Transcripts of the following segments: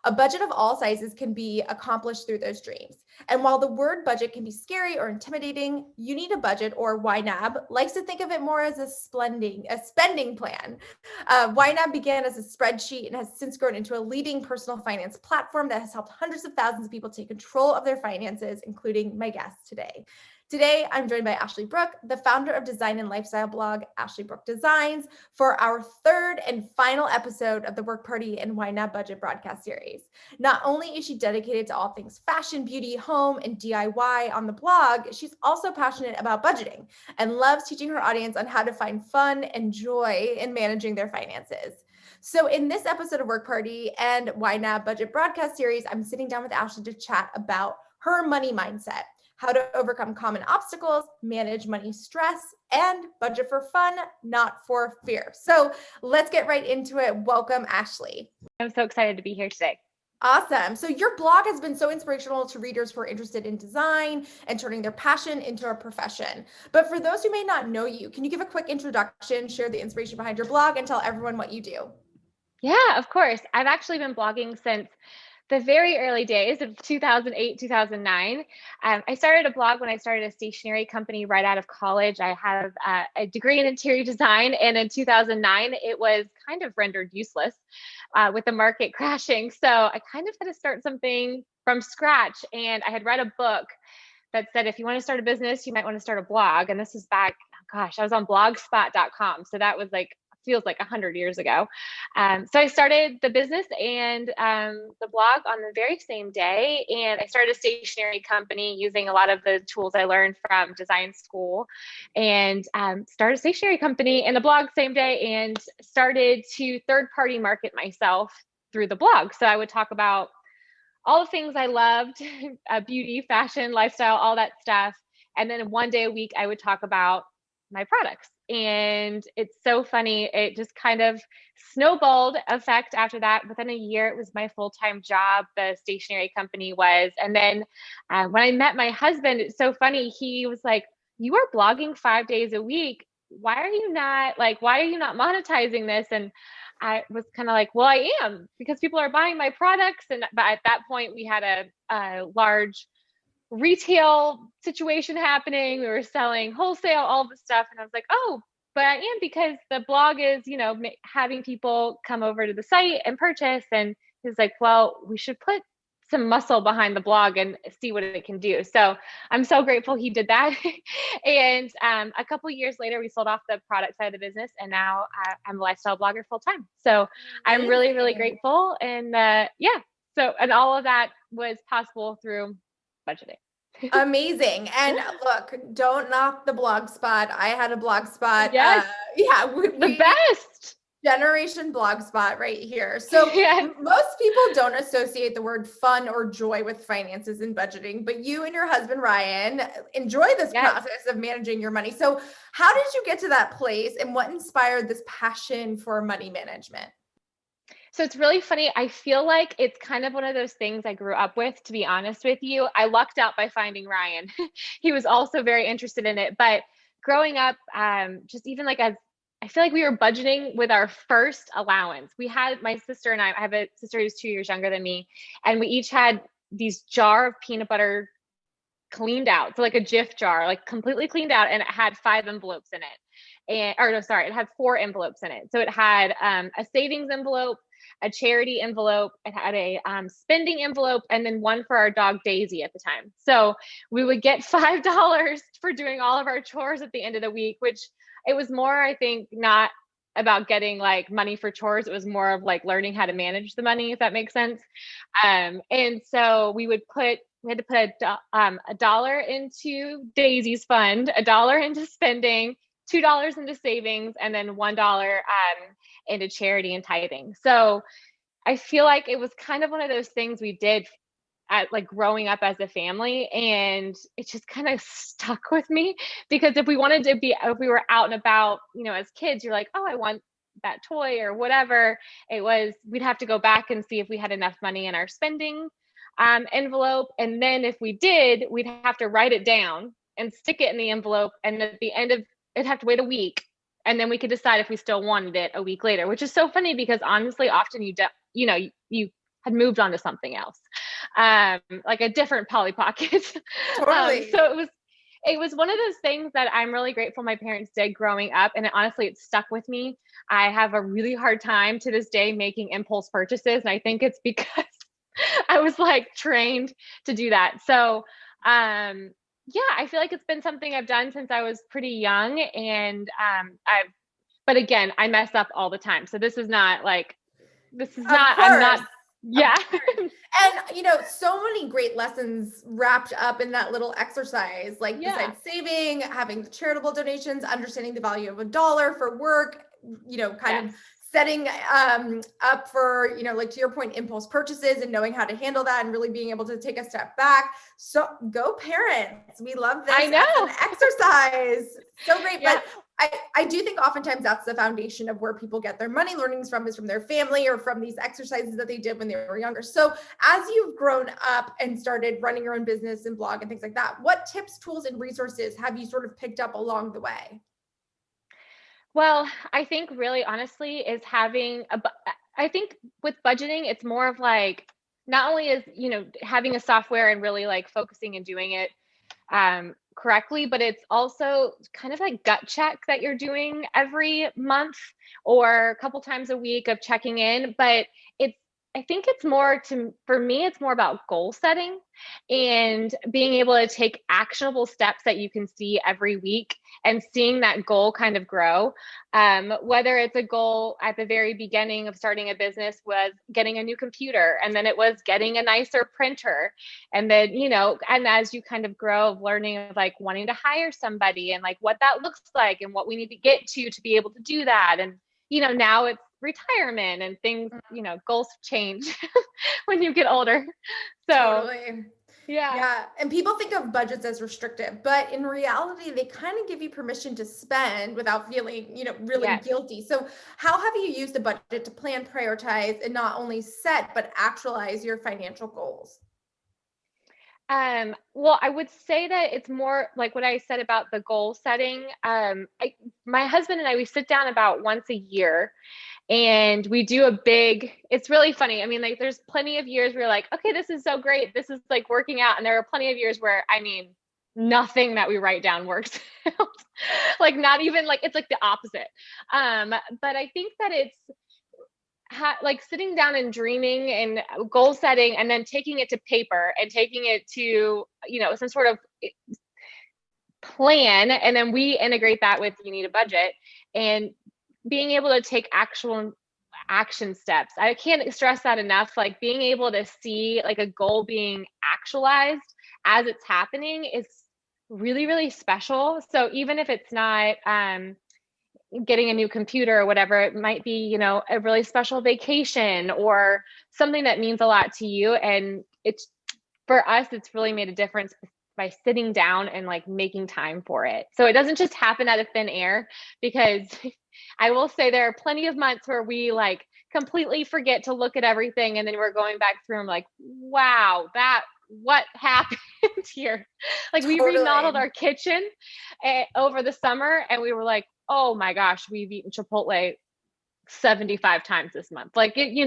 a budget of all sizes can be accomplished through those dreams. And while the word budget can be scary or intimidating, You Need a Budget, or YNAB, likes to think of it more as a spending plan. YNAB began as a spreadsheet and has since grown into a leading personal finance platform that has helped hundreds of thousands of people take control of their finances, including my guests today. Today, I'm joined by Ashley Brooke, the founder of design and lifestyle blog, Ashley Brooke Designs, for our third and final episode of the WorkParty and YNAB Budget broadcast series. Not only is she dedicated to all things fashion, beauty, home, and DIY on the blog, she's also passionate about budgeting and loves teaching her audience on how to find fun and joy in managing their finances. So in this episode of WorkParty and YNAB Budget broadcast series, I'm sitting down with Ashley to chat about her money mindset, how to overcome common obstacles, manage money stress, and budget for fun, not for fear. So let's get right into it. Welcome, Ashley. I'm so excited to be here today. Awesome. So your blog has been so inspirational to readers who are interested in design and turning their passion into a profession. But for those who may not know you, can you give a quick introduction, share the inspiration behind your blog, and tell everyone what you do? Yeah, of course. I've actually been blogging since the very early days of 2008, 2009. I started a blog when I started a stationery company right out of college. I have a degree in interior design, and in 2009, it was kind of rendered useless with the market crashing. So I kind of had to start something from scratch, and I had read a book that said, if you want to start a business, you might want to start a blog. And this was back, I was on blogspot.com. So that was feels like 100 years ago. So I started the business and the blog on the very same day. And I started a stationery company using a lot of the tools I learned from design school, and started a stationery company and the blog same day, and started to third-party market myself through the blog. So I would talk about all the things I loved, beauty, fashion, lifestyle, all that stuff. And then one day a week, I would talk about my products. And it's so funny. It just kind of snowballed effect after that. Within a year, it was my full-time job, the stationery company was. And then when I met my husband, it's so funny. He was like, you are blogging 5 days a week. Why are you not monetizing this? And I was kind of like, well, I am, because people are buying my products. But at that point, we had a large retail situation happening. We were selling wholesale, all this stuff. And I was like, oh, but I am, because the blog is, having people come over to the site and purchase. And he's like, well, we should put some muscle behind the blog and see what it can do. So I'm so grateful he did that. And a couple of years later, we sold off the product side of the business, and now I'm a lifestyle blogger full time. So I'm really, really grateful. And and all of that was possible through budgeting. Amazing. And look, don't knock the blog spot. I had a blog spot. Yes. The best. Generation blog spot right here. So yes. Most people don't associate the word fun or joy with finances and budgeting, but you and your husband, Ryan, enjoy this process of managing your money. So how did you get to that place, and what inspired this passion for money management? So it's really funny. I feel like it's kind of one of those things I grew up with, to be honest with you. I lucked out by finding Ryan. He was also very interested in it. But growing up, just even I feel like we were budgeting with our first allowance. We had, my sister and I have a sister who's 2 years younger than me, and we each had these jar of peanut butter cleaned out. So like a Jif jar, like completely cleaned out, and it had 5 envelopes in it. It had 4 envelopes in it. So it had a savings envelope, a charity envelope, it had a spending envelope, and then one for our dog Daisy at the time. So we would get $5 for doing all of our chores at the end of the week, which it was more, I think, not about getting like money for chores. It was more of like learning how to manage the money, if that makes sense. And so we had to put a dollar into Daisy's fund, a dollar into spending, $2 into savings, and then $1 into charity and tithing. So I feel like it was kind of one of those things we did at like growing up as a family, and it just kind of stuck with me, because if we were out and about, as kids, you're like, oh, I want that toy or whatever. We'd have to go back and see if we had enough money in our spending envelope. And then if we did, we'd have to write it down and stick it in the envelope. And at the end of it'd have to wait a week, and then we could decide if we still wanted it a week later, which is so funny because honestly, often you had moved on to something else, like a different Polly Pocket. Totally. So it was one of those things that I'm really grateful my parents did growing up. And honestly, it stuck with me. I have a really hard time to this day making impulse purchases. And I think it's because I was like trained to do that. So, yeah, I feel like it's been something I've done since I was pretty young. And but again, I mess up all the time. So Of I'm course. not, Of yeah. course. And so many great lessons wrapped up in that little exercise, like Yeah. besides saving, having the charitable donations, understanding the value of a dollar for work, kind Yes. of setting up for, like to your point, impulse purchases and knowing how to handle that and really being able to take a step back. So go parents. We love this I as an know. exercise. So great. Yeah. But I do think oftentimes that's the foundation of where people get their money learnings from, is from their family or from these exercises that they did when they were younger. So as you've grown up and started running your own business and blog and things like that, what tips, tools, and resources have you sort of picked up along the way? Well, I think really honestly is I think with budgeting, it's more of like, not only is, having a software and really like focusing and doing it correctly, but it's also kind of like gut check that you're doing every month or a couple times a week of checking in. But it's, I think it's for me, it's more about goal setting and being able to take actionable steps that you can see every week and seeing that goal kind of grow. Whether it's a goal at the very beginning of starting a business was getting a new computer, and then it was getting a nicer printer. And then, and as you kind of grow of learning of like wanting to hire somebody and like what that looks like and what we need to get to be able to do that. And, now it's retirement and things, goals change when you get older. So, Totally. yeah. Yeah. And people think of budgets as restrictive, but in reality, they kind of give you permission to spend without feeling, really Yes. guilty. So how have you used the budget to plan, prioritize, and not only set, but actualize your financial goals? Well, I would say that it's more like what I said about the goal setting. My husband and I, we sit down about once a year and we do it's really funny. I mean, like there's plenty of years where you're like, okay, this is so great. This is like working out. And there are plenty of years where, I mean, nothing that we write down works out. Like not even like, it's like the opposite. But I think that it's, like sitting down and dreaming and goal setting and then taking it to paper and taking it to some sort of plan, and then we integrate that with you need a budget and being able to take actual action steps. I can't stress that enough. Like being able to see like a goal being actualized as it's happening is really, really special. So even if it's not getting a new computer or whatever, it might be, a really special vacation or something that means a lot to you. And for us, it's really made a difference by sitting down and like making time for it. So it doesn't just happen out of thin air, because I will say there are plenty of months where we like completely forget to look at everything. And then we're going back through and like, wow, what happened here? Like we remodeled Totally. our kitchen over the summer and we were like, oh my gosh, we've eaten Chipotle 75 times this month. Like, things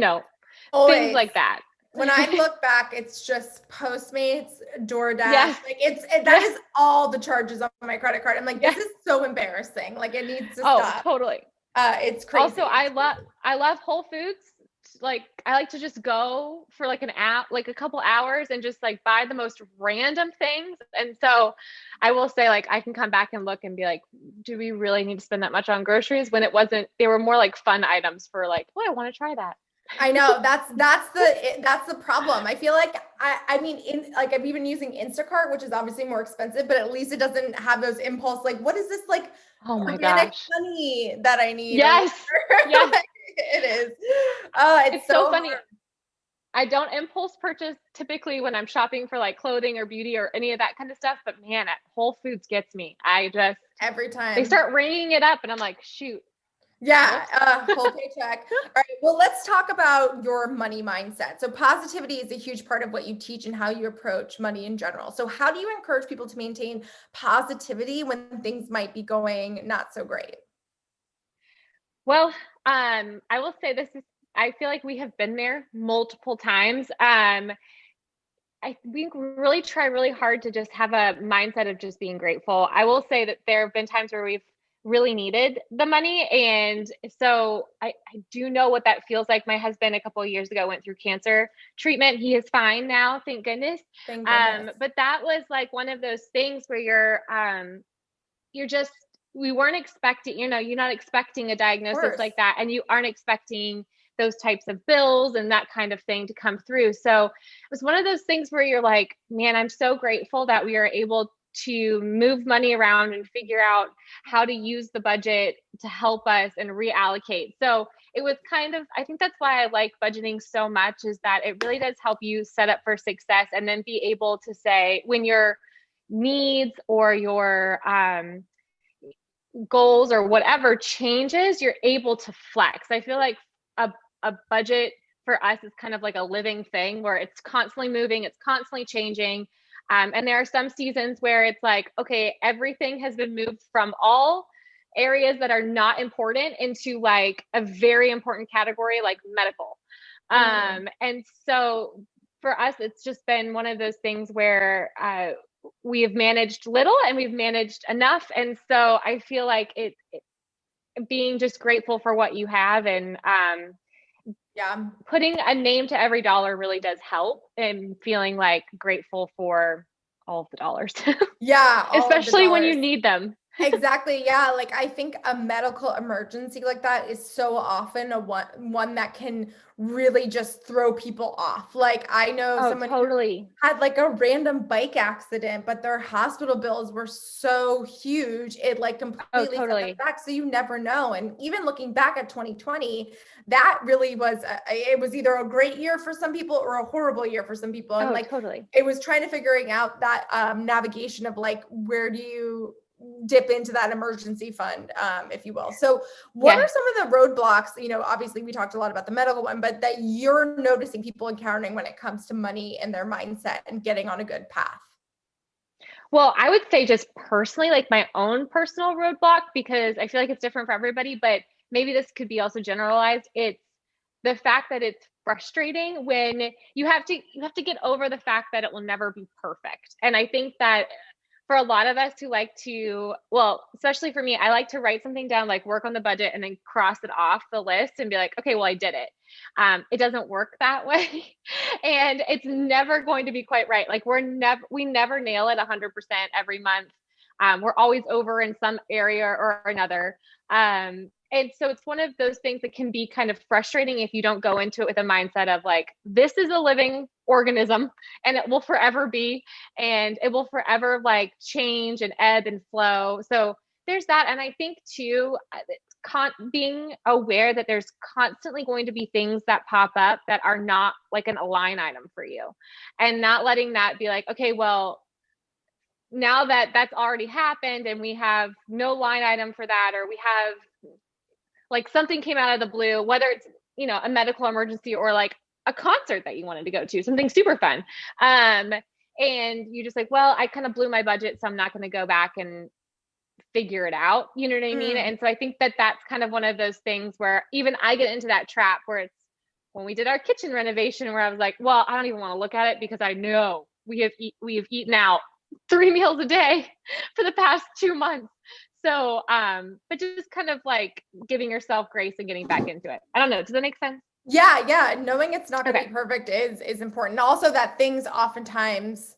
Always. like that. When I look back, it's just Postmates, DoorDash. Yes. Like that is all the charges on my credit card. I'm like, Yes. this is so embarrassing. Like it needs to Oh, stop. totally. It's crazy. Also, I love Whole Foods. Like I like to just go for like like a couple hours and just like buy the most random things. And so I will say like I can come back and look and be like, do we really need to spend that much on groceries, when they were more like fun items for like, oh, I want to try that. I know that's the problem. I feel like I mean like I've been using Instacart, which is obviously more expensive, but at least it doesn't have those impulse like, what is this like Oh my organic gosh. honey that I need? Yes. Yes. Like, it is. It's So so funny. hard. I don't impulse purchase typically when I'm shopping for like clothing or beauty or any of that kind of stuff. But man, at Whole Foods gets me. Every They time. start ringing it up and I'm like, shoot. Yeah, whole paycheck. All right. Well, let's talk about your money mindset. So positivity is a huge part of what you teach and how you approach money in general. So how do you encourage people to maintain positivity when things might be going not so great? Well, I will say this is I feel like we have been there multiple times. We really try really hard to just have a mindset of just being grateful. I will say that there have been times where we've really needed the money. And so I do know what that feels like. My husband, a couple of years ago, went through cancer treatment. He is fine now, thank goodness. Thank goodness. But that was like one of those things where you're just, we weren't expecting, you're not expecting a Of diagnosis course. like that, and you aren't expecting those types of bills and that kind of thing to come through. So it was one of those things where you're like, man, I'm so grateful that we are able to move money around and figure out how to use the budget to help us and reallocate. So it was kind of, I think that's why I like budgeting so much, is that it really does help you set up for success, and then be able to say when your needs or your goals or whatever changes, you're able to flex. I feel like a budget for us is kind of like a living thing where it's constantly moving, it's constantly changing. And there are some seasons where it's like, okay, everything has been moved from all areas that are not important into like a very important category like medical. And so for us, it's just been one of those things where we have managed little and we've managed enough. And so I feel like being just grateful for what you have, and Yeah. putting a name to every dollar really does help, and feeling like grateful for all of the dollars, Yeah. All of the especially when you dollars. need them. Exactly. Yeah. Like I think a medical emergency like that is so often a one that can really just throw people off. Like I know Oh, someone who totally. had like a random bike accident, but their hospital bills were so huge, it like Oh, completely set them totally. back. So you never know. And even looking back at 2020, that really was, it was either a great year for some people or a horrible year for some people. And Oh, like, totally. it was trying to figuring out that navigation of like, where do you dip into that emergency fund, if you will. So what are Yeah. some of the roadblocks, obviously we talked a lot about the medical one, but that you're noticing people encountering when it comes to money and their mindset and getting on a good path? Well, I would say just personally, like my own personal roadblock, because I feel like it's different for everybody, but maybe this could be also generalized. It's the fact that it's frustrating when you have to get over the fact that it will never be perfect. And I think that for a lot of us who like to, well, especially for me, I like to write something down, like work on the budget and then cross it off the list and be like, okay, well, I did it. It doesn't work that way. And it's never going to be quite right. Like we never nail it 100% every month. We're always over in some area or another. And so it's one of those things that can be kind of frustrating if you don't go into it with a mindset of like, this is a living organism and it will forever be, and it will forever like change and ebb and flow. So there's that. And I think too, being aware that there's constantly going to be things that pop up that are not like a line item for you, and not letting that be like, okay, well, now that that's already happened and we have no line item for that, or we have like something came out of the blue, whether it's, a medical emergency or like a concert that you wanted to go to, something super fun. And you just like, well, I kind of blew my budget, so I'm not going to go back and figure it out. You know what I mean? Mm, And so I think that that's kind of one of those things where even I get into that trap where it's when we did our kitchen renovation where I was like, well, I don't even want to look at it because I know we have eaten out 3 meals a day for the past 2 months. So, but just kind of like giving yourself grace and getting back into it. I don't know. Does that make sense? yeah, yeah. Knowing it's not going to Okay. be perfect is important. Also, that things oftentimes,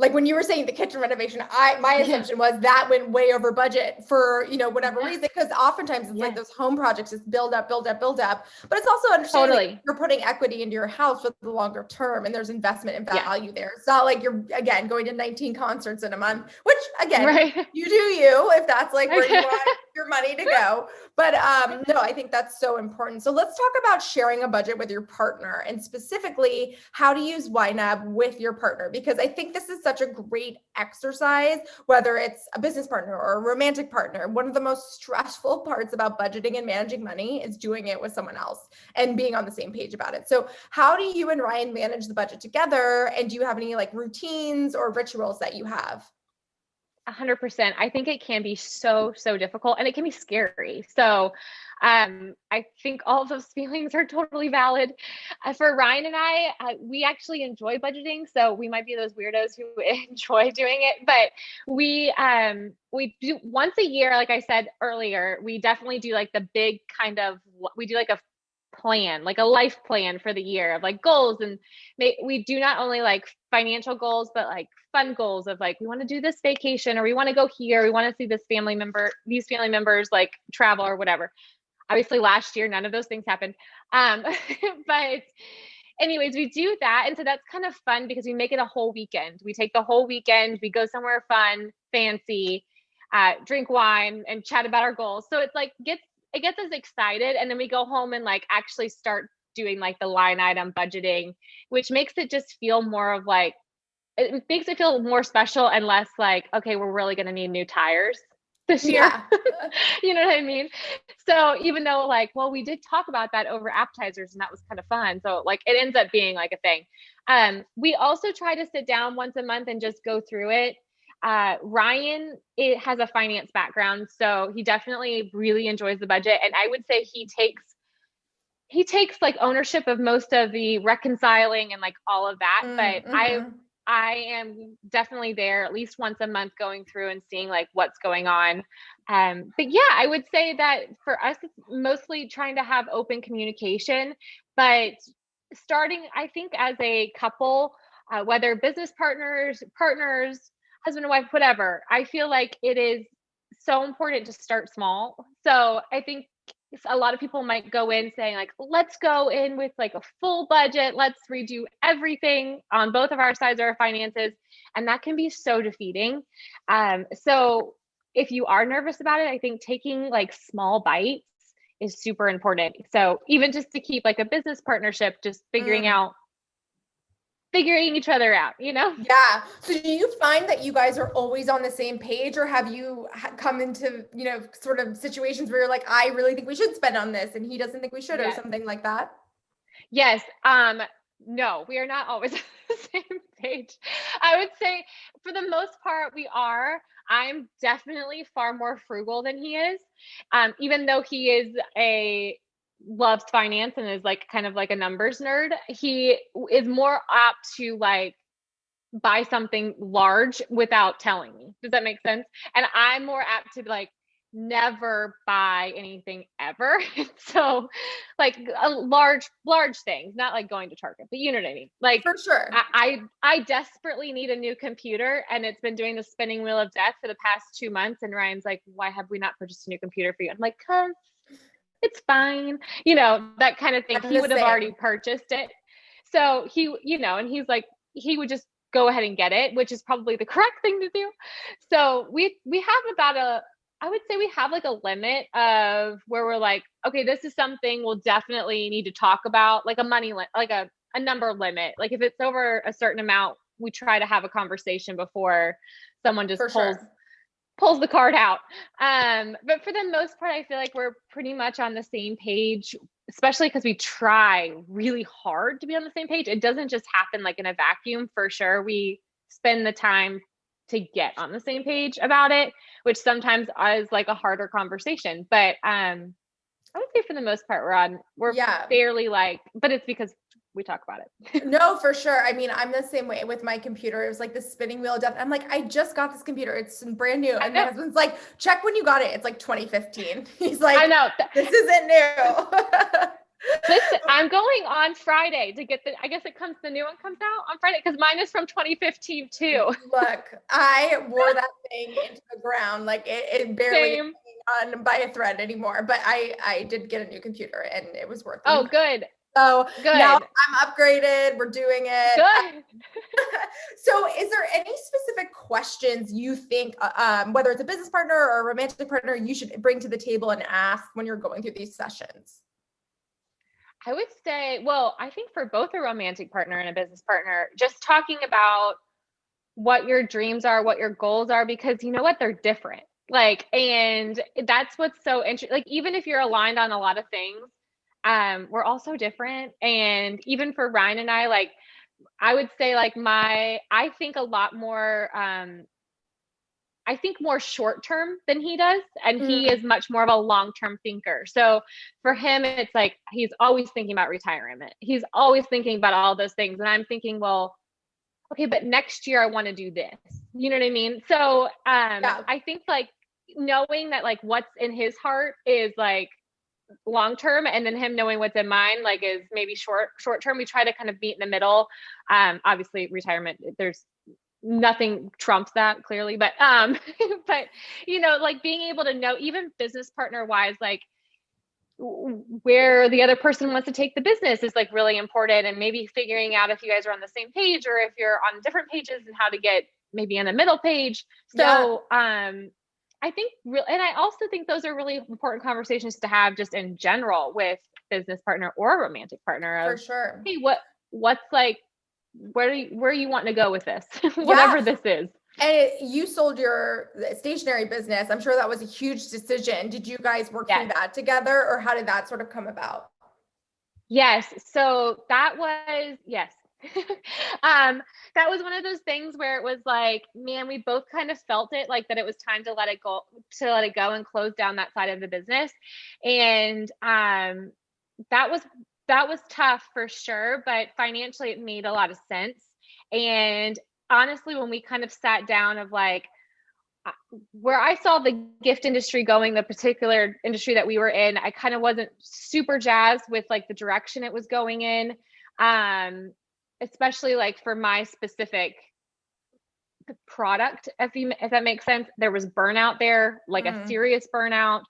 like when you were saying the kitchen renovation, my Yeah. assumption was that went way over budget for, whatever Yeah. reason, because oftentimes it's like Yeah. those home projects just build up, build up, build up. But it's also understanding that Totally. you're putting equity into your house for the longer term and there's investment and Yeah. value there. It's not like you're again going to 19 concerts in a month, which again, Right. you do you if that's like where you Okay. want your money to go. But no, I think that's so important. So let's talk about sharing a budget with your partner, and specifically how to use YNAB with your partner, because I think this is such a great exercise, whether it's a business partner or a romantic partner. One of the most stressful parts about budgeting and managing money is doing it with someone else and being on the same page about it. So how do you and Ryan manage the budget together? And do you have any like routines or rituals that you have? 100%. I think it can be so, so difficult and it can be scary. So I think all of those feelings are totally valid. For Ryan and I, we actually enjoy budgeting. So we might be those weirdos who enjoy doing it, but we do once a year, like I said earlier, we definitely do like the big kind of, we do like a plan, like a life plan for the year of like goals. And we do not only like financial goals, but like fun goals of like, we want to do this vacation or we want to go here. We want to see these family members like travel or whatever. Obviously last year, none of those things happened. But anyways, we do that. And so that's kind of fun because we make it a whole weekend. We take the whole weekend, we go somewhere fun, fancy, drink wine and chat about our goals. So it's like, it gets us excited. And then we go home and like actually start doing like the line item budgeting, which makes it just feel more of like, it makes it feel more special and less like, okay, we're really going to need new tires this year. Yeah. You know what I mean? So even though like, well, we did talk about that over appetizers and that was kind of fun. So like it ends up being like a thing. We also try to sit down once a month and just go through it. Ryan, it has a finance background, so he definitely really enjoys the budget. And I would say he takes like ownership of most of the reconciling and like all of that. But I am definitely there at least once a month going through and seeing like what's going on. But yeah, I would say that for us, it's mostly trying to have open communication, but starting, I think as a couple, whether business partners, husband and wife, whatever, I feel like it is so important to start small. So I think a lot of people might go in saying like, let's go in with like a full budget. Let's redo everything on both of our sides of our finances. And that can be so defeating. So if you are nervous about it, I think taking like small bites is super important. So even just to keep like a business partnership, just figuring each other out, you know? Yeah. So do you find that you guys are always on the same page, or have you come into, sort of situations where you're like, I really think we should spend on this and he doesn't think we should, or something like that? Yes. No, we are not always on the same page. I would say for the most part, we are. I'm definitely far more frugal than he is. Even though he loves finance and is like kind of like a numbers nerd, he is more apt to like buy something large without telling me. Does that make sense? And I'm more apt to like never buy anything ever. So like a large things, not like going to Target, but you know what I mean? Like for sure. I desperately need a new computer and it's been doing the spinning wheel of death for the past 2 months. And Ryan's like, why have we not purchased a new computer for you? I'm like, cause it's fine. That kind of thing. He would have already purchased it. So and he's like, he would just go ahead and get it, which is probably the correct thing to do. So we have I would say we have like a limit of where we're like, okay, this is something we'll definitely need to talk about, like a money, like a number limit. Like if it's over a certain amount, we try to have a conversation before someone just pulls the card out. But for the most part, I feel like we're pretty much on the same page, especially because we try really hard to be on the same page. It doesn't just happen like in a vacuum, for sure. We spend the time to get on the same page about it, which sometimes is like a harder conversation. But I would say for the most part, we're fairly like, but it's because we talk about it. No, for sure. I mean, I'm the same way with my computer. It was like the spinning wheel of death. I'm like, I just got this computer. It's brand new. And my husband's like, check when you got it. It's like 2015. He's like, I know. This isn't new. Listen, I'm going on Friday to get the new one comes out on Friday because mine is from 2015 too. Look, I wore that thing into the ground. Like it barely is on by a thread anymore, but I did get a new computer and it was worth it. Oh, good. So now I'm upgraded. We're doing it. Good. So is there any specific questions you think, whether it's a business partner or a romantic partner, you should bring to the table and ask when you're going through these sessions? I would say, well, I think for both a romantic partner and a business partner, just talking about what your dreams are, what your goals are, because you know what, they're different. Like, and that's what's so interesting. Like, even if you're aligned on a lot of things, we're all so different. And even for Ryan and I, like, I would say like I think a lot more, I think more short term than he does. And he Mm, is much more of a long-term thinker. So for him, it's like, he's always thinking about retirement. He's always thinking about all those things. And I'm thinking, well, okay, but next year I want to do this. You know what I mean? So yeah, I think like knowing that like what's in his heart is like long term, and then him knowing what's in mine like is maybe short term. We try to kind of meet in the middle. Obviously retirement, there's nothing trumps that clearly, but but you know, like being able to know even business partner wise, like where the other person wants to take the business is like really important, and maybe figuring out if you guys are on the same page or if you're on different pages and how to get maybe on the middle page. yeah, So I think real, and I also think those are really important conversations to have just in general with business partner or romantic partner for of, sure. hey, what's like, where you want to go with this, Yeah. whatever this is. And you sold your stationery business. I'm sure that was a huge decision. Did you guys work through Yes. that together, or how did that sort of come about? Yes. So that was, yes. um, that was one of those things where it was like, man, we both kind of felt it like that it was time to let it go and close down that side of the business. And that was that was tough for sure, but financially it made a lot of sense. And honestly, when we kind of sat down of like where I saw the gift industry going, the particular industry that we were in, I kind of wasn't super jazzed with like the direction it was going in. Um, Especially like for my specific product, if that makes sense. There was burnout there, like a Mm, serious burnout.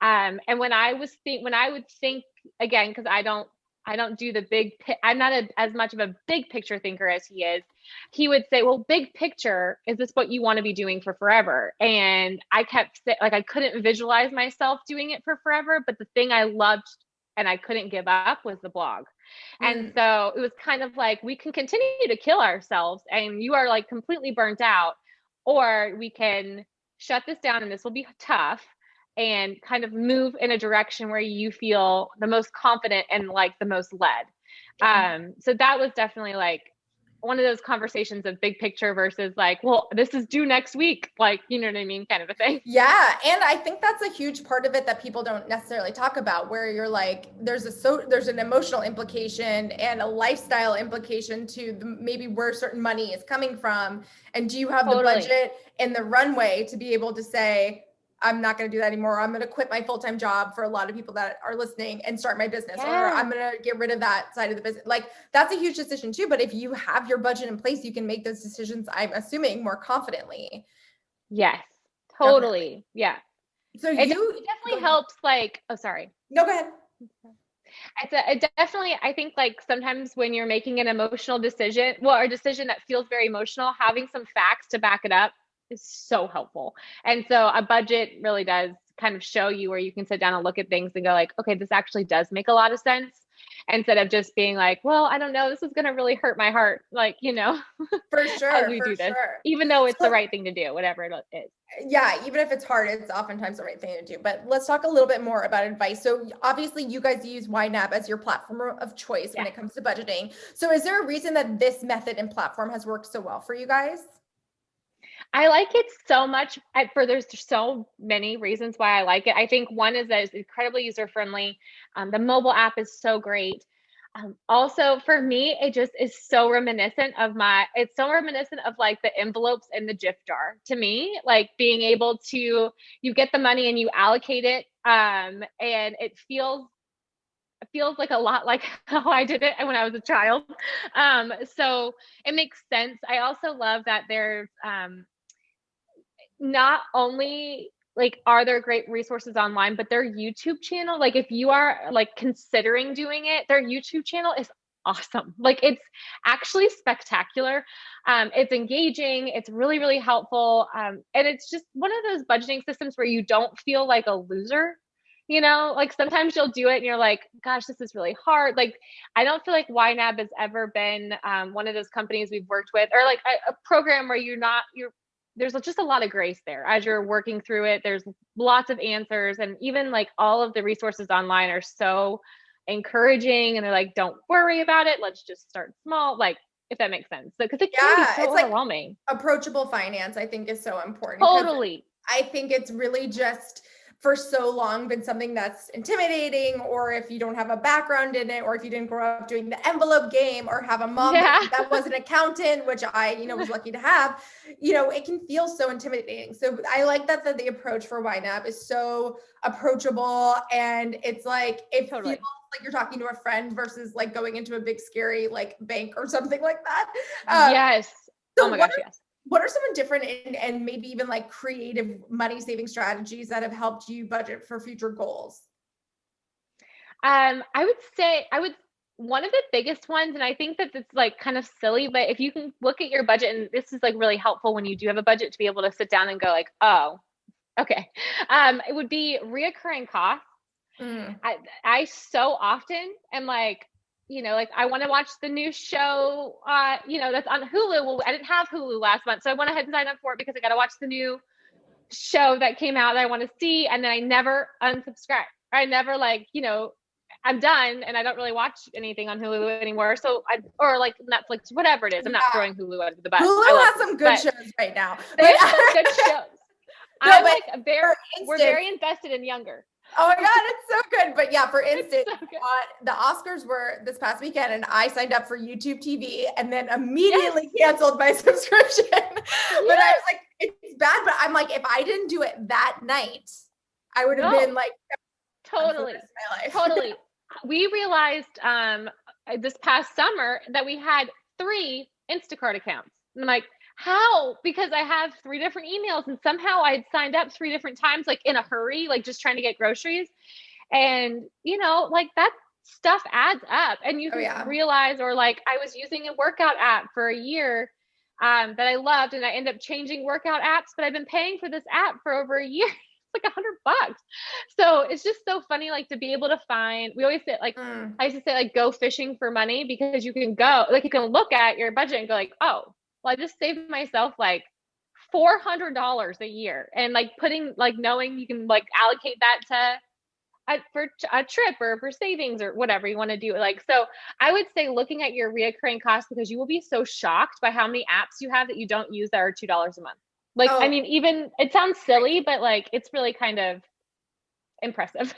And when I would think again, because I don't do the I'm not as much of a big picture thinker as he is. He would say, well, big picture, is this what you want to be doing for forever? And I kept like, I couldn't visualize myself doing it for forever. But the thing I loved and I couldn't give up was the blog. And mm, so it was kind of like, we can continue to kill ourselves and you are like completely burnt out, or we can shut this down and this will be tough and kind of move in a direction where you feel the most confident and like the most led. yeah. So that was definitely like one of those conversations of big picture versus like, well, this is due next week. Like, you know what I mean? Kind of a thing. Yeah, and I think that's a huge part of it that people don't necessarily talk about, where you're like, there's an emotional implication and a lifestyle implication to maybe where certain money is coming from, and do you have the Totally. budget and the runway to be able to say, I'm not going to do that anymore. I'm going to quit my full-time job, for a lot of people that are listening, and start my business, or Yeah. I'm going to get rid of that side of the business. Like, that's a huge decision too. But if you have your budget in place, you can make those decisions, I'm assuming, more confidently. Yes. Definitely. Totally. Yeah. So It you definitely go, helps. Like, oh, sorry. no, go ahead. It definitely, I think like sometimes when you're making an emotional decision, well, or a decision that feels very emotional, having some facts to back it up is so helpful. And so a budget really does kind of show you where you can sit down and look at things and go like, okay, this actually does make a lot of sense. Instead of just being like, well, I don't know, this is going to really hurt my heart. Like, you know, For as sure, we for do this, sure. even though it's the So right thing to do, whatever it is. yeah, even if it's hard, it's oftentimes the right thing to do. But let's talk a little bit more about advice. So obviously you guys use YNAB as your platform of choice when Yeah. it comes to budgeting. So is there a reason that this method and platform has worked so well for you guys? I like it so much for there's so many reasons why I like it. I think one is that it's incredibly user friendly. The mobile app is so great. Also, for me, it just is so reminiscent of it's so reminiscent of like the envelopes in the gift jar to me, like being able to, you get the money and you allocate it. And it feels like a lot like how I did it when I was a child. So it makes sense. I also love that there's, not only like are there great resources online, but their YouTube channel, like if you are like considering doing it, their YouTube channel is awesome. Like it's actually spectacular. It's engaging, it's really, really helpful. And it's just one of those budgeting systems where you don't feel like a loser. You know, like sometimes you'll do it and you're like, gosh, this is really hard. Like, I don't feel like YNAB has ever been one of those companies we've worked with, or like a program where you're there's just a lot of grace there as you're working through it. There's lots of answers, and even like all of the resources online are so encouraging, and they're like, don't worry about it, let's just start small. Like if that makes sense. Because it can be so it's like overwhelming. approachable finance, I think, is so important. Totally. I think it's really just for so long been something that's intimidating, or if you don't have a background in it, or if you didn't grow up doing the envelope game or have a mom that was an accountant, which I, was lucky to have, it can feel so intimidating. So I like that the approach for YNAB is so approachable, and it's like, it feels like you're talking to a friend versus like going into a big scary like bank or something like that. Yes. So oh my gosh, yes. What are some different and maybe even like creative money saving strategies that have helped you budget for future goals? I would one of the biggest ones, and I think that it's like kind of silly, but if you can look at your budget, and this is like really helpful when you do have a budget to be able to sit down and go like, oh, okay. It would be reoccurring costs. I so often am like, like I want to watch the new show, that's on Hulu. Well, I didn't have Hulu last month, so I went ahead and signed up for it because I got to watch the new show that came out that I want to see, and then I never unsubscribe. I never I'm done, and I don't really watch anything on Hulu anymore. So or like Netflix, whatever it is. I'm not throwing Hulu under the bus. Hulu has some good shows right now. They have some good shows. We're very invested in Younger. Oh my God, it's so good. But yeah, for instance, the Oscars were this past weekend, and I signed up for YouTube TV and then immediately canceled my subscription. But I was like, it's bad. But I'm like, if I didn't do it that night, I would have been like, totally. We realized this past summer that we had 3 Instacart accounts. And I'm like, how? Because I have 3 different emails, and somehow I had signed up 3 different times, like in a hurry, like just trying to get groceries. And, like that stuff adds up, and you can realize, or like I was using a workout app for a year that I loved, and I ended up changing workout apps, but I've been paying for this app for over a year. It's like $100. So it's just so funny, like to be able to find, we always say like, I used to say like, go fishing for money, because you can look at your budget and go like, oh, well, I just saved myself like $400 a year, and like knowing you can like allocate that to for a trip or for savings or whatever you want to do. Like, so I would say looking at your reoccurring costs, because you will be so shocked by how many apps you have that you don't use that are $2 a month. Like, I mean, even it sounds silly, but like, it's really kind of impressive.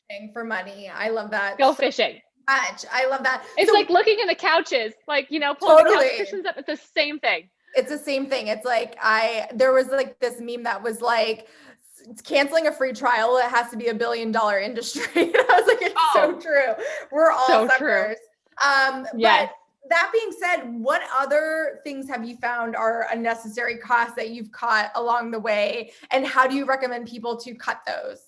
Fishing for money. I love that. Go fishing. I love that. It's like looking in the couches, like, pulling the couch cushions up. It's the same thing. It's the same thing. It's like, there was like this meme that was like, canceling a free trial, it has to be $1 billion industry. And I was like, it's so true. We're all so suckers. Yes. But that being said, what other things have you found are unnecessary costs that you've caught along the way? And how do you recommend people to cut those?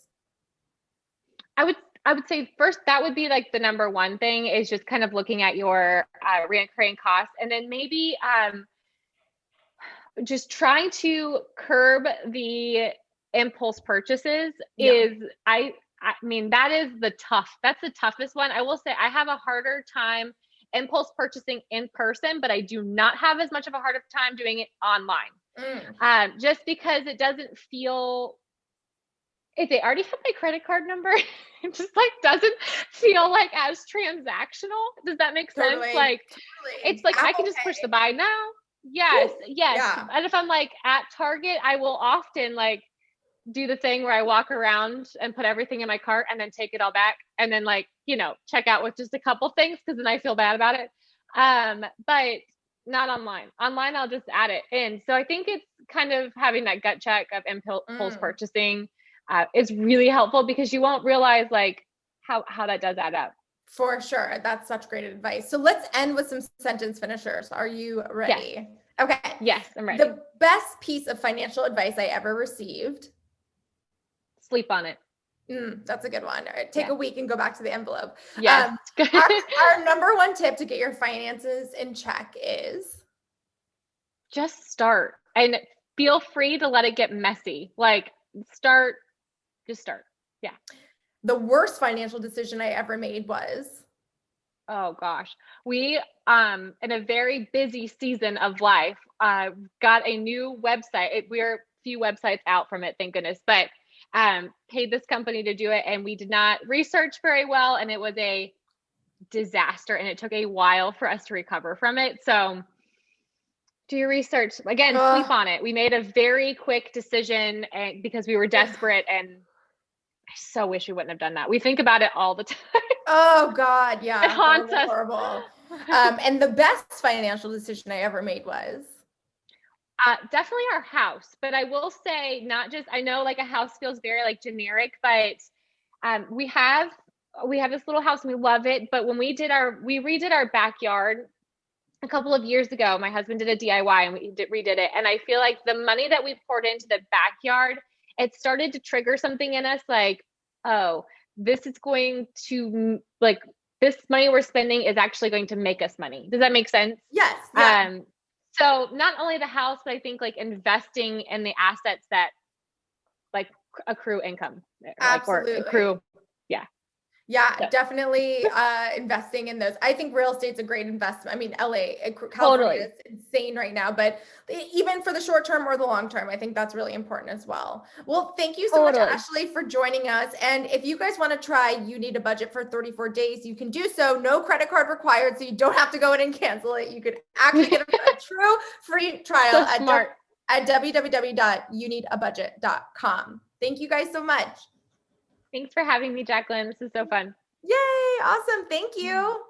I would say first, that would be like the number one thing, is just kind of looking at your recurring costs, and then maybe just trying to curb the impulse purchases. I mean, that's the toughest one. I will say I have a harder time impulse purchasing in person, but I do not have as much of a harder time doing it online. Just because it doesn't feel, if they already have my credit card number, it just like doesn't feel like as transactional. Does that make sense? Like, it's like I can just push the buy now. Yes. Yeah. And if I'm like at Target, I will often like do the thing where I walk around and put everything in my cart and then take it all back, and then like, check out with just a couple things, because then I feel bad about it. But not online. Online, I'll just add it in. So I think it's kind of having that gut check of impulse purchasing is really helpful, because you won't realize like how that does add up. For sure. That's such great advice. So let's end with some sentence finishers. Are you ready? Yes. Okay. Yes, I'm ready. The best piece of financial advice I ever received. Sleep on it. That's a good one. All right, take a week and go back to the envelope. Yes. Our number one tip to get your finances in check is just start, and feel free to let it get messy. Like just start. Yeah. The worst financial decision I ever made was, oh gosh, we in a very busy season of life got a new website. We're a few websites out from it, thank goodness, but paid this company to do it, and we did not research very well, and it was a disaster, and it took a while for us to recover from it. So do your research. Again, sleep on it. We made a very quick decision because we were desperate, and I so wish we wouldn't have done that. We think about it all the time. Oh God, yeah. It haunts us. Horrible. And the best financial decision I ever made was? Definitely our house. But I will say, not just, I know like a house feels very like generic, but we have this little house and we love it. But when we redid our backyard a couple of years ago, my husband did a DIY and we redid it. And I feel like the money that we poured into the backyard, it started to trigger something in us like, oh, this is going to like, this money we're spending is actually going to make us money. Does that make sense? Yes. Yeah. So not only the house, but I think like investing in the assets that like accrue income. Absolutely. Or accrue. Yeah. Yeah, so. Definitely investing in those. I think real estate's a great investment. I mean, LA, California Totally. is insane right now, but even for the short term or the long term, I think that's really important as well. Well, thank you so much, Ashley, for joining us. And if you guys want to try You Need a Budget for 34 days, you can do so. No credit card required, so you don't have to go in and cancel it. You could actually get a true free trial at www.youneedabudget.com. Thank you guys so much. Thanks for having me, Jacqueline. This is so fun. Yay. Awesome. Thank you.